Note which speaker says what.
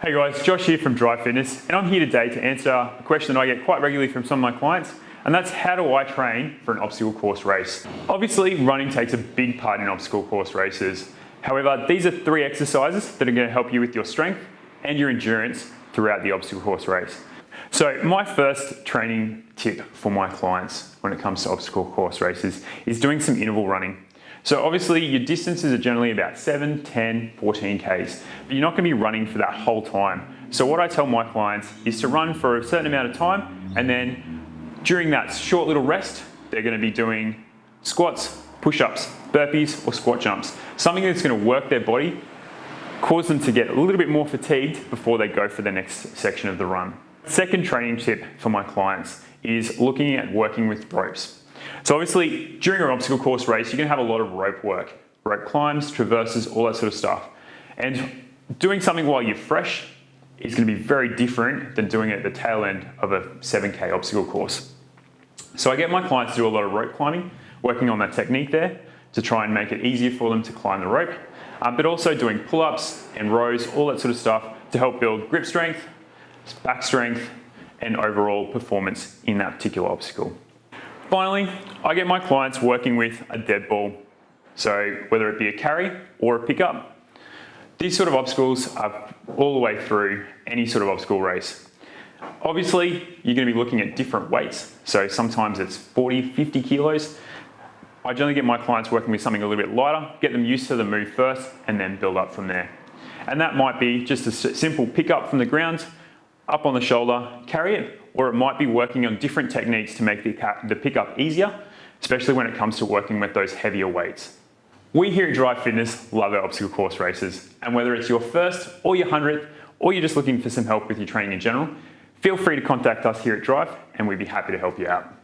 Speaker 1: Hey guys, Josh here from Drive Fitness, and I'm here today to answer a question that I get quite regularly from some of my clients, and that's how do I train for an obstacle course race? Obviously, running takes a big part in obstacle course races. However, these are 3 exercises that are going to help you with your strength and your endurance throughout the obstacle course race. So my first training tip for my clients when it comes to obstacle course races is doing some interval running. So obviously your distances are generally about 7, 10, 14 Ks, but you're not going to be running for that whole time. So what I tell my clients is to run for a certain amount of time, and then during that short little rest, they're going to be doing squats, push-ups, burpees, or squat jumps. Something that's going to work their body, cause them to get a little bit more fatigued before they go for the next section of the run. Second training tip for my clients is looking at working with ropes. So obviously, during an obstacle course race, you're going to have a lot of rope work, rope climbs, traverses, all that sort of stuff. And doing something while you're fresh is going to be very different than doing it at the tail end of a 7K obstacle course. So I get my clients to do a lot of rope climbing, working on that technique there to try and make it easier for them to climb the rope, but also doing pull-ups and rows, all that sort of stuff to help build grip strength, back strength, and overall performance in that particular obstacle. Finally, I get my clients working with a dead ball. So whether it be a carry or a pickup, these sort of obstacles are all the way through any sort of obstacle race. Obviously, you're going to be looking at different weights. So sometimes it's 40, 50 kilos. I generally get my clients working with something a little bit lighter, get them used to the move first, and then build up from there. And that might be just a simple pick up from the ground, up on the shoulder, carry it, or it might be working on different techniques to make the pickup easier, especially when it comes to working with those heavier weights. We here at Drive Fitness love our obstacle course races, and whether it's your first or your 100th, or you're just looking for some help with your training in general, feel free to contact us here at Drive, and we'd be happy to help you out.